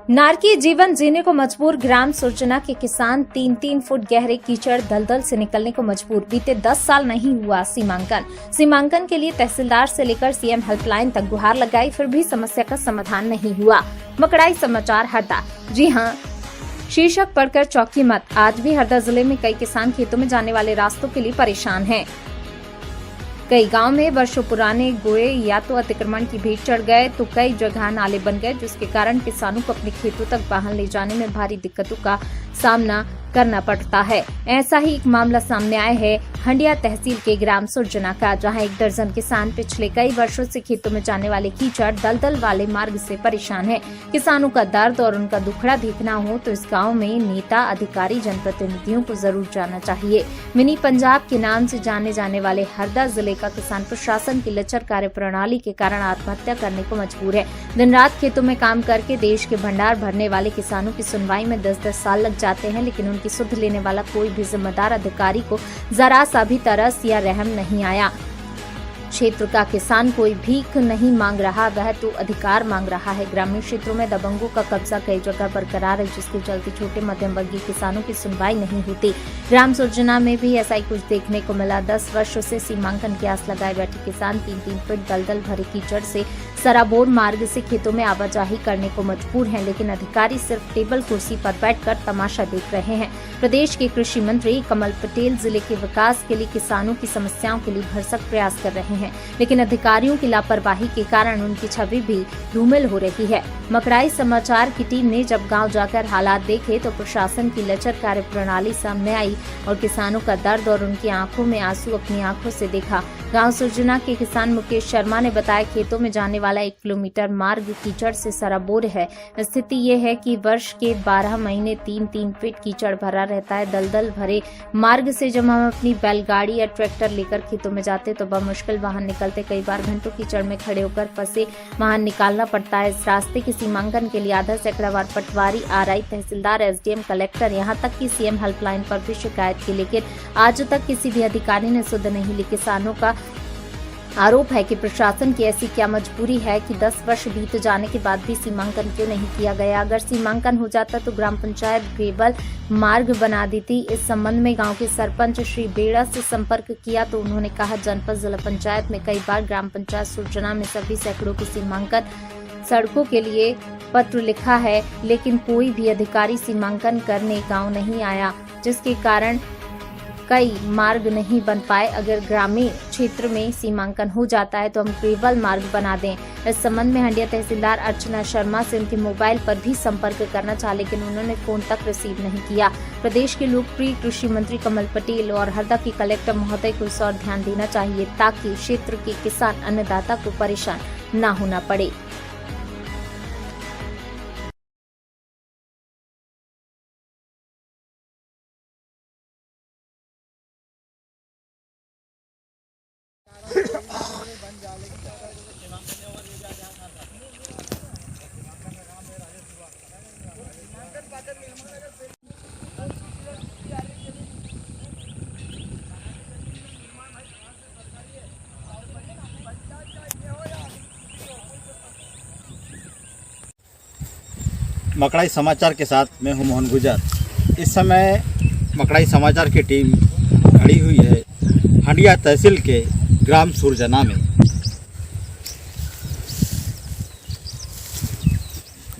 नारकीय जीवन जीने को मजबूर ग्राम सुरजना के किसान 3-3 फुट गहरे कीचड़ दलदल से निकलने को मजबूर। बीते 10 साल नहीं हुआ सीमांकन के लिए तहसीलदार से लेकर सीएम हेल्पलाइन तक गुहार लगाई, फिर भी समस्या का समाधान नहीं हुआ। मकड़ाई समाचार हरदा। जी हां, शीर्षक पढ़कर चौंकी मत। आज भी हरदा जिले में कई किसान खेतों में जाने वाले रास्तों के लिए परेशान हैं। कई गांव में वर्षों पुराने गोए या तो अतिक्रमण की भेंट चढ़ गए तो कई जगह नाले बन गए, जिसके कारण किसानों को अपने खेतों तक वाहन ले जाने में भारी दिक्कतों का सामना करना पड़ता है। ऐसा ही एक मामला सामने आया है हंडिया तहसील के ग्राम सुरजना का, जहां 1 दर्जन किसान पिछले कई वर्षों से खेतों में जाने वाले कीचड़ दलदल वाले मार्ग से परेशान है। किसानों का दर्द और उनका दुखड़ा देखना हो तो इस गांव में नेता, अधिकारी, जनप्रतिनिधियों को जरूर जाना चाहिए। मिनी पंजाब के नाम से जाने जाने वाले हरदा जिले का किसान प्रशासन की लचर कार्यप्रणाली के कारण आत्महत्या करने को मजबूर है। दिन रात खेतों में काम करके देश के भंडार भरने वाले किसानों की सुनवाई में 10-10 साल लग जाते हैं, लेकिन की सुध लेने वाला कोई भी जिम्मेदार अधिकारी को जरा सा भी तरस या रहम नहीं आया। क्षेत्र का किसान कोई भीख नहीं मांग रहा, वह तो अधिकार मांग रहा है। ग्रामीण क्षेत्रों में दबंगों का कब्जा कई जगह बरकरार है, जिसके चलते छोटे मध्यम वर्गीय किसानों की सुनवाई नहीं होती। ग्राम सुरजना में भी ऐसा ही कुछ देखने को मिला। 10 वर्षों से सीमांकन की आस लगाए बैठे किसान 3-3 फुट दलदल भरे कीचड़ से सराबोर मार्ग से खेतों में आवाजाही करने को मजबूर हैं, लेकिन अधिकारी सिर्फ टेबल कुर्सी पर बैठकर तमाशा देख रहे हैं। प्रदेश के कृषि मंत्री कमल पटेल जिले के विकास के लिए किसानों की समस्याओं के लिए भरसक प्रयास कर रहे हैं, लेकिन अधिकारियों की लापरवाही के कारण उनकी छवि भी धूमिल हो रही है। मकड़ाई समाचार की टीम ने जब गांव जाकर हालात देखे तो प्रशासन की लचर कार्यप्रणाली सामने आई और किसानों का दर्द और उनकी आंखों में आंसू अपनी आंखों से देखा। गांव सुरजना के किसान मुकेश शर्मा ने बताया, खेतों में जाने वाला 1 किलोमीटर मार्ग कीचड़ से सराबोर है। स्थिति ये है कि वर्ष के 12 महीने 3-3 फीट कीचड़ भरा रहता है। दलदल भरे मार्ग से जब हम अपनी बैलगाड़ी या ट्रैक्टर लेकर खेतों में जाते तो बमुश्किल वाहन निकलते, कई बार घंटों कीचड़ में खड़े होकर फंसे वाहन निकालना पड़ता है। इस रास्ते के सीमांकन के लिए आधा सैकड़ावार पटवारी, आरआई, तहसीलदार, एसडीएम, कलेक्टर, यहाँ तक कि सीएम हेल्पलाइन पर भी शिकायत की, लेकिन आज तक किसी भी अधिकारी ने सुध नहीं ली। किसानों का आरोप है कि प्रशासन की ऐसी क्या मजबूरी है कि 10 वर्ष बीत जाने के बाद भी सीमांकन क्यों नहीं किया गया। अगर सीमांकन हो जाता तो ग्राम पंचायत ग्रेवल मार्ग बना देती। इस संबंध में गांव के सरपंच श्री बेड़ा से संपर्क किया तो उन्होंने कहा, जनपद जिला पंचायत में कई बार ग्राम पंचायत सुरजना में सभी सैकड़ों की सीमांकन सड़कों के लिए पत्र लिखा है, लेकिन कोई भी अधिकारी सीमांकन करने गाँव नहीं आया, जिसके कारण कई मार्ग नहीं बन पाए। अगर ग्रामीण क्षेत्र में सीमांकन हो जाता है तो हम ग्रेवल मार्ग बना दें। इस संबंध में हंडिया तहसीलदार अर्चना शर्मा से उनके मोबाइल पर भी संपर्क करना चाहा, लेकिन उन्होंने फोन तक रिसीव नहीं किया। प्रदेश के लोकप्रिय कृषि मंत्री कमल पटेल और हरदा की कलेक्टर महोदय को इस ओर ध्यान देना चाहिए, ताकि क्षेत्र के किसान अन्नदाता को परेशान न होना पड़े। मकड़ाई समाचार के साथ मैं हूं मोहन गुजर। इस समय मकड़ाई समाचार की टीम खड़ी हुई है हंडिया तहसील के ग्राम सुरजना में।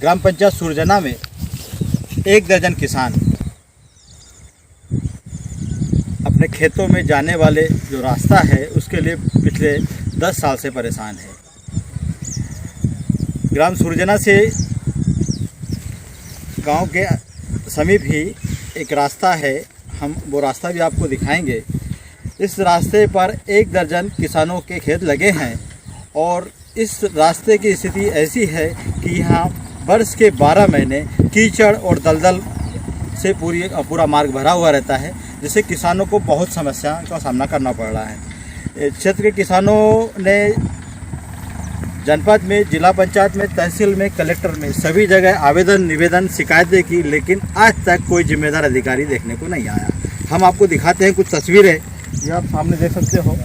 ग्राम पंचायत सुरजना में 1 दर्जन किसान अपने खेतों में जाने वाले जो रास्ता है उसके लिए पिछले 10 साल से परेशान है। ग्राम सुरजना से गांव के समीप ही एक रास्ता है, हम वो रास्ता भी आपको दिखाएंगे। इस रास्ते पर 1 दर्जन किसानों के खेत लगे हैं और इस रास्ते की स्थिति ऐसी है कि यहाँ वर्ष के 12 महीने कीचड़ और दलदल से पूरा मार्ग भरा हुआ रहता है, जिससे किसानों को बहुत समस्या का सामना करना पड़ रहा है। क्षेत्र के किसानों ने जनपद में, जिला पंचायत में, तहसील में, कलेक्टर में सभी जगह आवेदन, निवेदन, शिकायतें की, लेकिन आज तक कोई जिम्मेदार अधिकारी देखने को नहीं आया। हम आपको दिखाते हैं कुछ तस्वीरें, ये आप सामने देख सकते हो।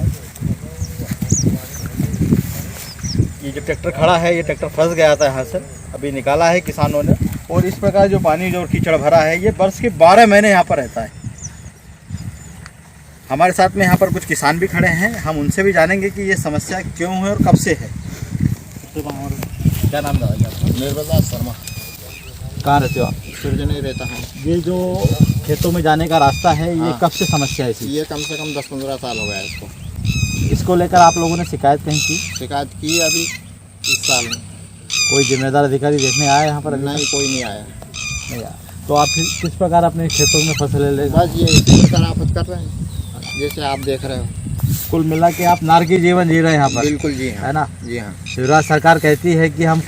ये जो ट्रैक्टर खड़ा है, ये ट्रैक्टर फंस गया था यहाँ से, अभी निकाला है किसानों ने। और इस प्रकार जो पानी जो कीचड़ भरा है ये वर्ष के 12 महीने यहाँ पर रहता है। हमारे साथ में यहाँ पर कुछ किसान भी खड़े हैं, हम उनसे भी जानेंगे कि ये समस्या क्यों है और कब से है। क्या नाम है आपका? निर्मला शर्मा। कहाँ रहते हो आप? सुरजनी रहता है। ये जो खेतों में जाने का रास्ता है ये हाँ। कब से समस्या है इसकी? ये कम से कम 10-15 साल हो गया है इसको। इसको लेकर आप लोगों ने शिकायत कहीं की? शिकायत की अभी इस साल में। कोई जिम्मेदार अधिकारी देखने आया यहाँ पर? नहीं, कोई नहीं आया। नहीं आया। तो आप फिर किस प्रकार अपने खेतों में फसलें ले? बस ये इसी प्रकार आफत कर रहे हैं जैसे आप देख रहे हो। कुल मिला के आप नारकी जीवन जी रहे हैं यहाँ पर? बिल्कुल जी हाँ। है ना? जी हाँ। शिवराज सरकार कहती है कि हम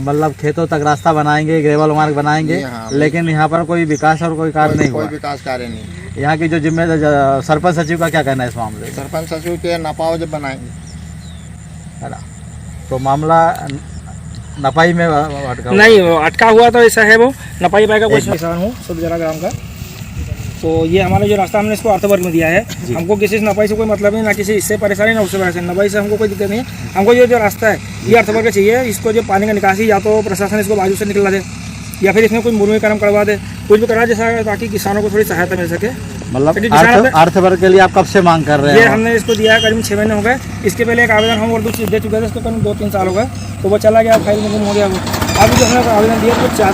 मतलब खेतों तक रास्ता बनाएंगे, ग्रेवल मार्ग बनाएंगे, जी हाँ। लेकिन यहाँ पर कोई विकास और कोई कार्य नहीं कोई हुआ। विकास कार्य नहीं। यहाँ की जो जिम्मेदार सरपंच सचिव का क्या कहना है इस मामले में? सरपंच सचिव के नपाव जब बनाएंगे, है ना? तो मामला नपाई में अटका हुआ नहीं, अटका हुआ तो ऐसा है, वो नपाई पाई का कुछ किसान हूँ सुरजना ग्राम का। तो ये हमारा जो रास्ता हमने इसको अर्थवर्ग में दिया है। हमको किसी से नपाई से कोई मतलब नहीं, ना किसी इससे परेशानी ना उससे परेशानी। नपाई से हमको कोई दिक्कत नहीं है। हमको जो रास्ता है ये अर्थवर्ग चाहिए। इसको जो पानी का निकासी या तो प्रशासन इसको बाजू से निकला दे या फिर इसमें कोई मुर्गीकरण करवा दे, कुछ भी करा जैसा, ताकि किसानों को थोड़ी सहायता मिल सके। मतलब अर्थवर्ग के लिए आप कब से मांग कर रहे ये हैं? हमने इसको दिया है करीब 6 महीने हो गए। इसके पहले एक आवेदन हम और दूसरे दे चुके थे, इसको करीब 2-3 साल हो गए, तो वो चला गया, फाइल में गुम हो गया वो। अभी जो हमने आवेदन दिया तो 4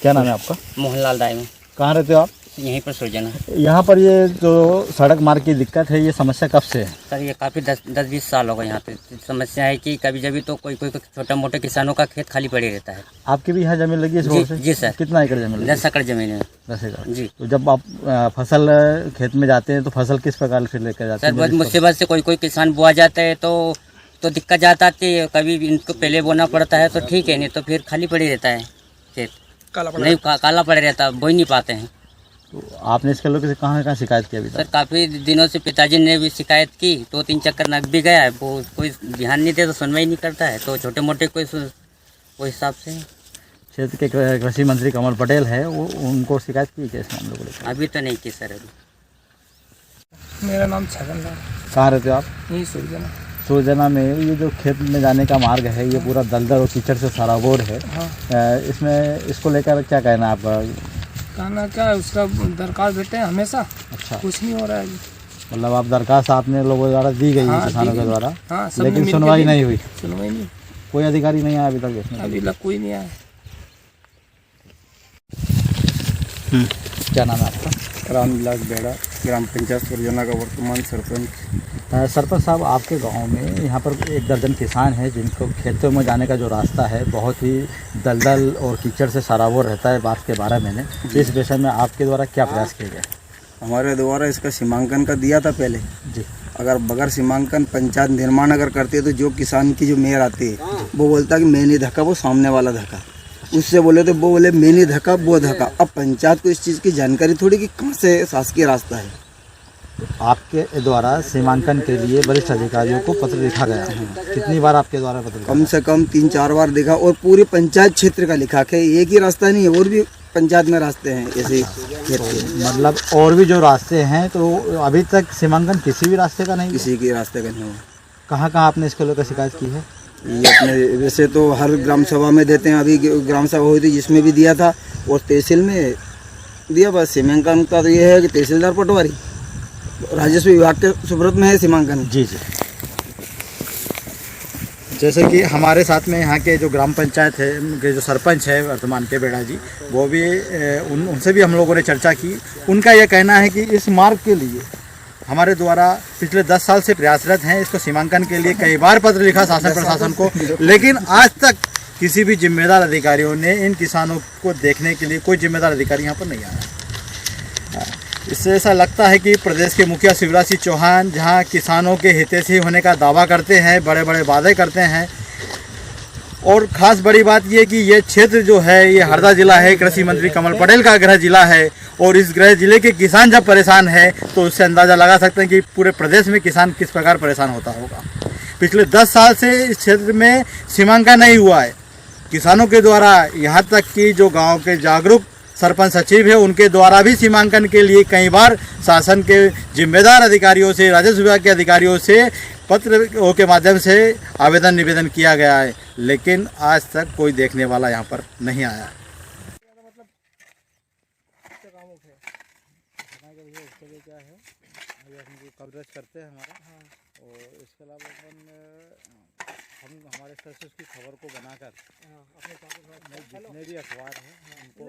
क्या नाम है आपका? मोहनलाल दाई। कहाँ रहते हो आप? यहीं पर सुरजना। यहाँ पर ये जो सड़क मार्ग की दिक्कत है ये समस्या कब से है? सर ये काफ़ी 10-20 साल हो गए यहाँ पे। समस्या है कि कभी जभी तो कोई छोटा मोटे किसानों का खेत खाली पड़े रहता है। आपकी भी यहाँ जमीन लगी है इस रोड से? जी सर। कितना एकड़ जमीन लगी? 10 एकड़ जमीन है। 10 एकड़। जी। तो जब आप फसल खेत में जाते हैं तो फसल किस प्रकार फिर लेकर जाते सर हैं? बहुत मुसीबत से कोई किसान बोआ जाता है तो दिक्कत जाता है। कभी इनको पहले बोना पड़ता है तो ठीक है, नहीं तो फिर खाली पड़े रहता है खेत, नहीं काला पड़े रहता है, बोई नहीं पाते हैं। तो आपने इसके लोग कहाँ शिकायत की अभी तक? सर काफ़ी दिनों से पिताजी ने भी शिकायत की, 2-3 चक्कर नग भी गया है, वो कोई ध्यान नहीं दे तो सुनवाई नहीं करता है। तो छोटे मोटे कोई हिसाब से क्षेत्र के कृषि मंत्री कमल पटेल है, वो उनको शिकायत की क्या इस मामले को लेकर? अभी तो नहीं की सर। अभी मेरा नाम छगन लाल। कहाँ रहते हो आप? यही सुरजना। सुरजना में ये जो खेत में जाने का मार्ग है ये पूरा दलदल और कीचड़ से सराबोर है। हाँ। इसमें इसको लेकर क्या कहना है आपका? कहना क्या है, उसका दरखास्त देते हैं हमेशा। अच्छा, कुछ नहीं हो रहा है अभी। मतलब आप दरखास्त आपने लोगों द्वारा दी गई है? हाँ, किसानों दी के गई। द्वारा? हाँ, सब लेकिन मिल के सुनवाई दी। नहीं हुई? सुनवाई नहीं, कोई अधिकारी नहीं आया अभी तक इसमें? अभी तक कोई नहीं आया। क्या नाम है आपका? रामविलास बेड़ा, ग्राम पंचायत सुरजना का वर्तमान सरपंच। सरपंच साहब, आपके गांव में यहाँ पर 1 दर्जन किसान हैं जिनको खेतों में जाने का जो रास्ता है बहुत ही दलदल और कीचड़ से सराबोर रहता है बात के 12 महीने। इस विषय में आपके द्वारा क्या प्रयास किए गए? हमारे द्वारा इसका सीमांकन का दिया था पहले जी। अगर बगैर सीमांकन पंचायत निर्माण अगर करती है तो जो किसान की जो मेयर आती है वो बोलता है कि मैं नहीं धक्का, वो सामने वाला धक्का। उससे बोले तो वो बोले मैं नहीं धक्का, वो धक्का। अब पंचायत को इस चीज़ की जानकारी थोड़ी कि कहाँ से शासकीय रास्ता है। आपके द्वारा सीमांकन के लिए वरिष्ठ अधिकारियों को पत्र लिखा गया है, कितनी बार आपके द्वारा पत्र लिखा? कम से कम 3-4 बार देखा और पूरे पंचायत क्षेत्र का लिखा के एक ही रास्ता नहीं है, और भी पंचायत में रास्ते हैं ऐसे खेत के। मतलब और भी जो रास्ते हैं, तो अभी तक सीमांकन किसी भी रास्ते का नहीं? किसी के रास्ते का नहीं हुआ। कहाँ कहाँ आपने इसके लेकर शिकायत की है? ये अपने वैसे तो हर ग्राम सभा में देते हैं, अभी ग्राम सभा हुई थी जिसमें भी दिया था, और तहसील में दिया। बस सीमांकन का तो ये है कि तहसीलदार पटवारी राजस्व विभाग के सुब्रत में है सीमांकन। जी जी। जैसे कि हमारे साथ में यहाँ के जो ग्राम पंचायत है के जो सरपंच है वर्तमान के बेड़ा जी, वो भी उनसे भी हम लोगों ने चर्चा की। उनका यह कहना है कि इस मार्ग के लिए हमारे द्वारा पिछले 10 साल से प्रयासरत हैं। इसको सीमांकन के लिए कई बार पत्र लिखा शासन प्रशासन को, लेकिन आज तक किसी भी जिम्मेदार अधिकारियों ने इन किसानों को देखने के लिए कोई जिम्मेदार अधिकारी यहाँ पर नहीं आया। इससे ऐसा लगता है कि प्रदेश के मुखिया शिवराज सिंह चौहान जहाँ किसानों के हितैषी होने का दावा करते हैं, बड़े बड़े वादे करते हैं, और ख़ास बड़ी बात ये कि ये क्षेत्र जो है ये हरदा जिला है, कृषि मंत्री कमल पटेल का गृह जिला है, और इस गृह जिले के किसान जब परेशान है तो उससे अंदाज़ा लगा सकते हैं कि पूरे प्रदेश में किसान किस प्रकार परेशान होता होगा। पिछले 10 साल से इस क्षेत्र में सीमांकन नहीं हुआ है। किसानों के द्वारा यहाँ तक कि जो गाँव के जागरूक सरपंच सचिव है उनके द्वारा भी सीमांकन के लिए कई बार शासन के जिम्मेदार अधिकारियों से, राजस्व विभाग के अधिकारियों से पत्र के माध्यम से आवेदन निवेदन किया गया है, लेकिन आज तक कोई देखने वाला यहाँ पर नहीं आया। कवरेज करते हैं हमारा, और इसके अलावा हम हमारे स्तर से उसकी खबर को बनाकर जितने भी अखबार हैं उनको